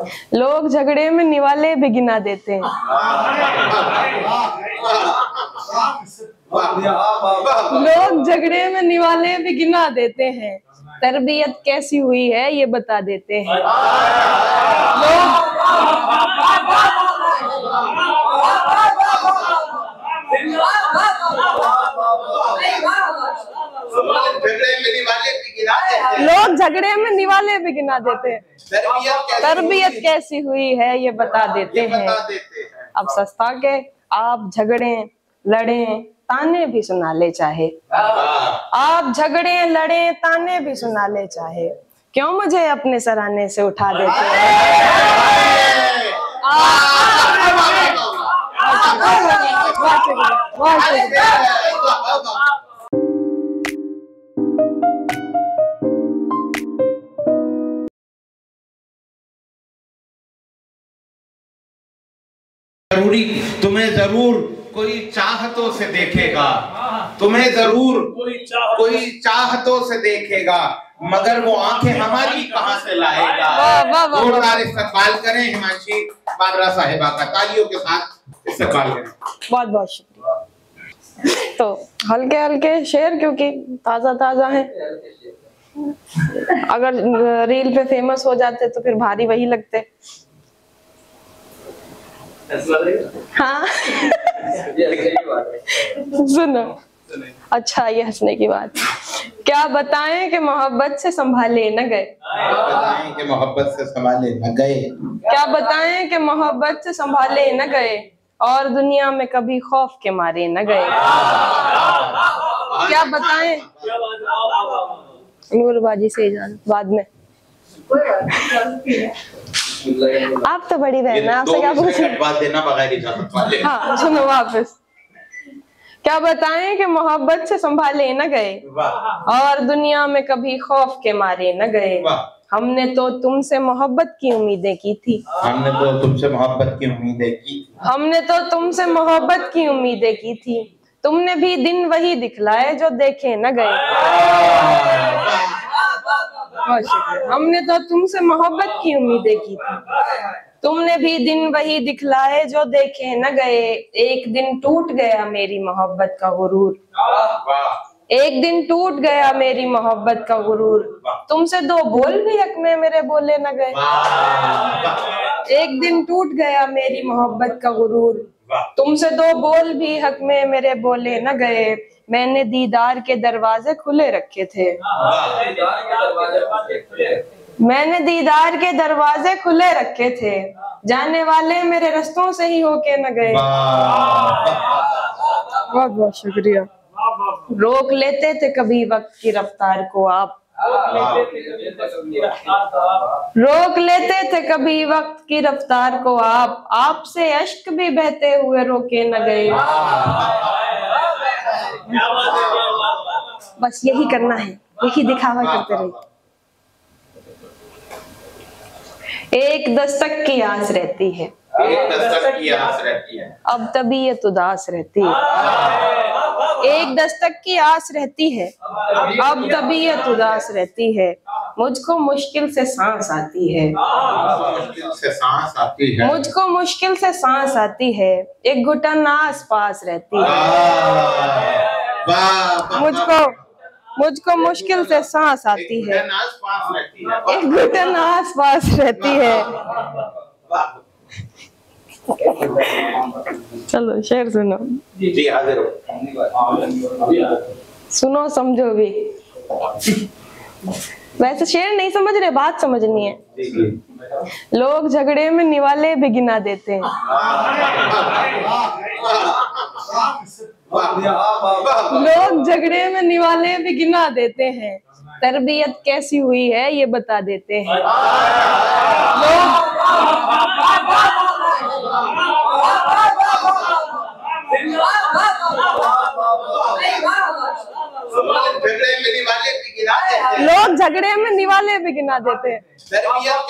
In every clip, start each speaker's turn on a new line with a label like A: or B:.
A: लोग झगड़े में निवाले भी गिना देते हैं। लोग झगड़े में निवाले भी गिना देते हैं, तरबियत कैसी हुई है ये बता देते हैं। लोग झगड़े में निवाले भी गिना देते हैं, तरबियत कैसी हुई है ये बता देते हैं। अब सस्ता के आप झगड़े लड़े ताने भी सुना ले चाहे, आप झगड़े लड़े ताने भी सुना ले चाहे, क्यों मुझे अपने सराहने से उठा देते हैं।
B: जरूरी तुम्हें जरूर कोई चाहतों से देखेगा, तुम्हें जरूर कोई चाहतों से देखेगा, मगर वो आंखें हमारी कहां से लाएगा। जोरदार इस्तकबाल करें हिमांशी बाबरा साहिबा का, तालियों के साथ इस्तकबाल करें।
A: बहुत बहुत शुक्रिया। तो हल्के हल्के शेर क्योंकि ताजा ताजा है, अगर रील पे फेमस हो जाते तो फिर भारी वही लगते। हाँ सुनो, अच्छा ये हंसने की बात। क्या बताएं कि मोहब्बत से संभाले न गए,
B: बताएं कि मोहब्बत से संभाले न गए,
A: क्या बताएं कि मोहब्बत से संभाले न गए, और दुनिया में कभी खौफ के मारे न गए। क्या बताएं, नूरबाजी से जान बाद में। आप तो बड़ी बहन है, आपसे क्या पूछें। हाँ सुनो वापस। क्या बताएं कि मोहब्बत से संभाले न गए, और दुनिया में कभी खौफ के मारे न गए। हमने तो तुमसे मोहब्बत की उम्मीदें की थी,
B: हमने तो तुमसे मोहब्बत की उम्मीदें की,
A: हमने तो तुमसे मोहब्बत की उम्मीदें की थी, तुमने भी दिन वही दिखलाए जो देखे न गए। हमने तो तुमसे मोहब्बत की उम्मीदें की थी, तुमने भी दिन वही दिखलाए जो देखे न गए। एक दिन टूट गया मेरी मोहब्बत का गुरूर, एक दिन टूट गया मेरी मोहब्बत का गुरूर, तुमसे दो बोल भी हक में मेरे बोले न गए। एक दिन टूट गया मेरी मोहब्बत का गुरूर, तुमसे दो बोल भी हक में मेरे बोले न गए। मैंने दीदार के दरवाजे खुले रखे थे, मैंने दीदार के दरवाजे खुले रखे थे, जाने वाले मेरे रास्तों से ही होके न गए। बहुत बहुत शुक्रिया। रोक लेते थे कभी वक्त की रफ्तार को आप, रोक लेते थे कभी वक्त की रफ्तार को आप, आपसे अश्क भी बहते हुए रोके न गए। बस यही करना है, यही दिखावा करते रहिए। एक दस्तक की आस रहती है,
B: एक दस्तक की आस रहती है,
A: अब तबीयत उदास रहती है। एक दस्तक की आस रहती है, अब तबीयत उदास रहती है, मुझको मुश्किल से सांस आती है,
B: मुश्किल से सांस आती है,
A: मुझको मुश्किल से सांस आती है, एक घुटन आस पास रहती है। मुझको मुश्किल से सांस आती है, एक घुटन आस पास रहती है। चलो शेर सुनो।
B: जी हाजिर हो।
A: सुनो समझो भी, वैसे शेर नहीं समझ रहे, बात समझनी है। लोग झगड़े में निवाले भी गिना देते हैं, लोग झगड़े में निवाले भी गिना देते हैं, तरबियत कैसी हुई है ये बता देते हैं। लोग झगड़े में निवाले भी गिना देते हैं,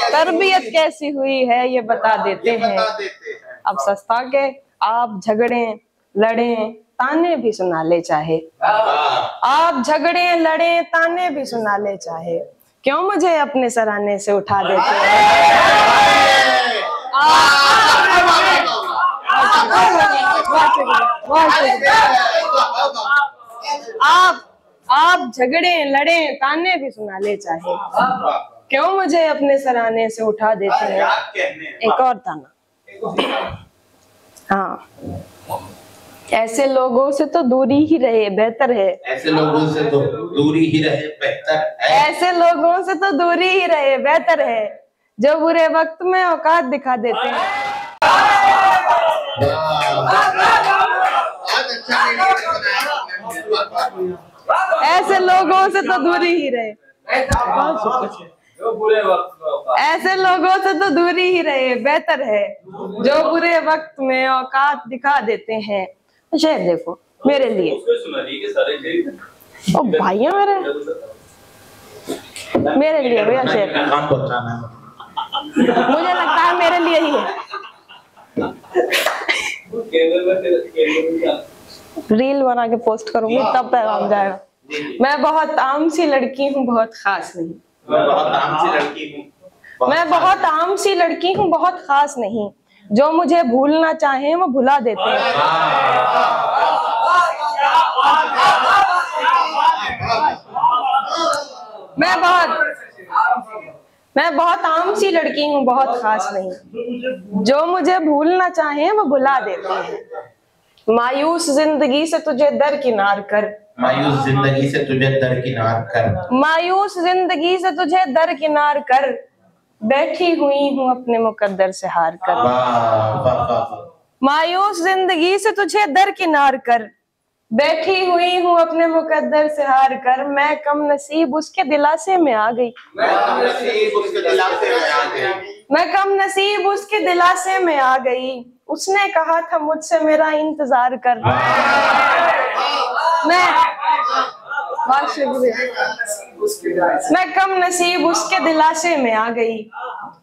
A: तरबियत कैसी हुई है ये बता देते हैं। अब सस्ता के आप झगड़े लड़े ताने भी सुना ले चाहे, आप झगड़े लड़े ताने भी सुना ले चाहे, क्यों मुझे अपने सराहने से उठा देते हैं? आप झगड़े लड़े ताने भी सुना ले चाहे, क्यों मुझे अपने सराहने से उठा देते हैं? एक और ताना। हाँ, ऐसे लोगों से तो दूरी ही रहे बेहतर है।
B: ऐसे लोगों से तो दूरी ही रहे बेहतर है।
A: ऐसे लोगों से तो दूरी ही रहे बेहतर है, जो बुरे वक्त में औकात दिखा देते हैं। ऐसे लोगों से तो दूरी ही रहे, ऐसे लोगों से तो दूरी ही रहे बेहतर है, जो बुरे वक्त में औकात दिखा देते हैं। शेर देखो मेरे लिए। ओ भाइया मेरे लिए भैया शेर, मुझे लगता है मेरे लिए ही है। रील बना के पोस्ट करूंगी तब पैगाम जाएगा। मैं बहुत आम सी लड़की हूँ, बहुत खास नहीं।
B: मैं बहुत आम सी लड़की हूँ,
A: मैं बहुत आम सी लड़की हूँ, बहुत खास नहीं। जो मुझे भूलना चाहे वो भुला देते हैं। मैं बहुत आम सी लड़की हूँ, बहुत खास नहीं। जो मुझे भूलना चाहे वो भुला देते हैं। मायूस जिंदगी से तुझे दरकिनार कर,
B: मायूस जिंदगी से तुझे दरकिनार कर,
A: मायूस जिंदगी से तुझे दरकिनार कर, बैठी हुई हूँ अपने मुकद्दर से हार कर। मायूस जिंदगी से तुझे दरकिनार कर, बैठी हुई हूँ अपने मुकद्दर से हार कर। मैं कम नसीब उसके दिलासे में आ गई,
B: मैं कम नसीब उसके दिलासे में आ गई,
A: मैं कम नसीब उसके दिलासे में आ गई। उसने कहा था मुझसे मेरा इंतजार कर। मैं कम नसीब उसके दिलासे में आ गई।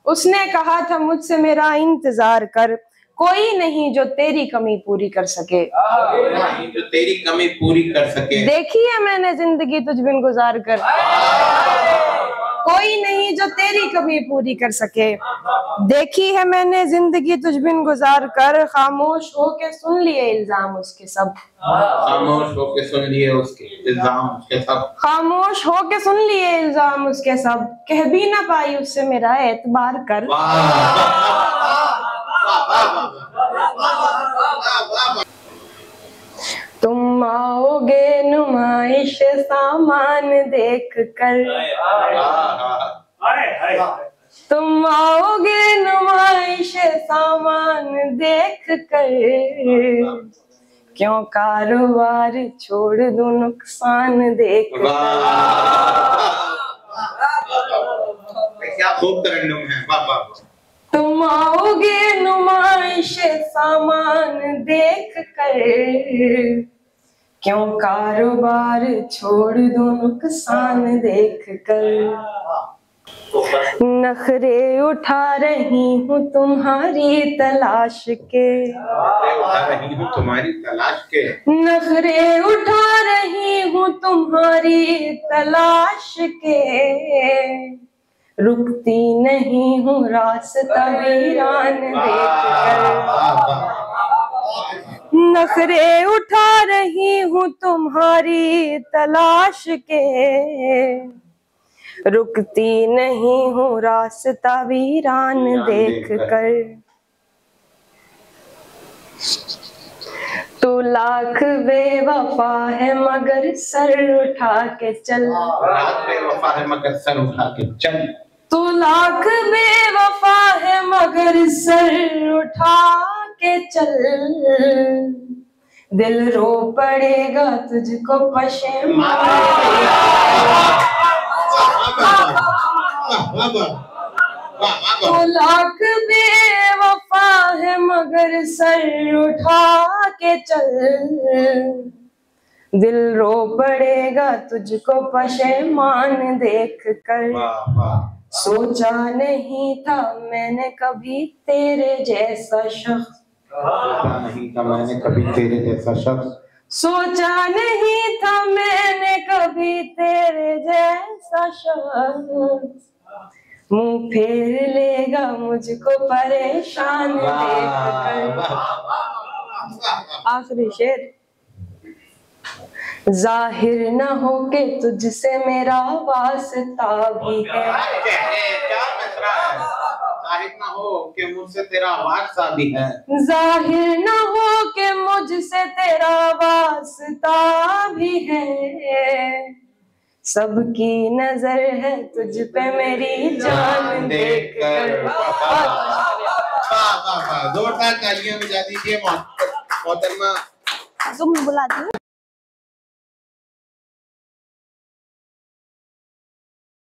A: उसने कहा था मुझसे मेरा इंतजार कर। कोई नहीं जो तेरी कमी पूरी कर सके,
B: जो तेरी कमी पूरी कर सके।
A: देखी है मैंने जिंदगी तुझ बिन गुजार कर। कोई नहीं जो तेरी कमी पूरी कर सके, देखी है मैंने जिंदगी तुझ बिन गुजार कर। खामोश होके सुन लिए इल्जाम उसके सब,
B: खामोश होके सुन लिए उसके इल्जाम उसके सब,
A: खामोश होके सुन लिए इल्जाम उसके सब। कह भी ना पाई उससे मेरा एतबार कर। तुम आओगे नुमाइश सामान देख कर, तुम आओगे नुमाइश सामान देख कर। क्यों कारोबार छोड़ दूं नुकसान देख कर।
B: क्या खूब तरन्नुम है। वाह।
A: तुम आओगे नुमाइश सामान देख कर, क्यों कारोबार छोड़ दूं नुकसान देख कर। नखरे उठा रही हूँ तुम्हारी तलाश के,
B: उठा रही हूँ तुम्हारी तलाश के,
A: नखरे उठा रही हूँ तुम्हारी तलाश के। रुकती नहीं हूँ रास्ता वीरान देखकर। नखरे उठा रही हूँ तुम्हारी तलाश के, रुकती नहीं हूँ रास्ता वीरान देखकर। तू लाख बेवफा है मगर सर उठा के चल,
B: लाख बेवफा है मगर सर उठा के चल।
A: तू लाख बेवफा है मगर सर उठा के चल। दिल रो पड़ेगा तुझको पशेमान। तू लाख बेवफा है मगर सर उठा के चल। दिल रो पड़ेगा तुझको पशेमान देख कर। सोचा नहीं था मैंने कभी तेरे जैसा शख्स,
B: नहीं था मैंने कभी तेरे जैसा शख्स।
A: सोचा नहीं था मैंने कभी तेरे जैसा शख्स मुंह फेर लेगा मुझको परेशान देख कर। आखिरी शेर। जाहिर न हो के तुझसे मेरा वास्ता भी है।
B: क्या मिसरा है? जाहिर न हो कि मुझसे तेरा वास्ता भी है।
A: जाहिर न हो के मुझसे तेरा वास्ता भी है। सबकी नजर है तुझ पे मेरी जान देखकर।
B: जोरदार तालियां बजा दीजिए मोहतरमा।
A: तुम बुला दी।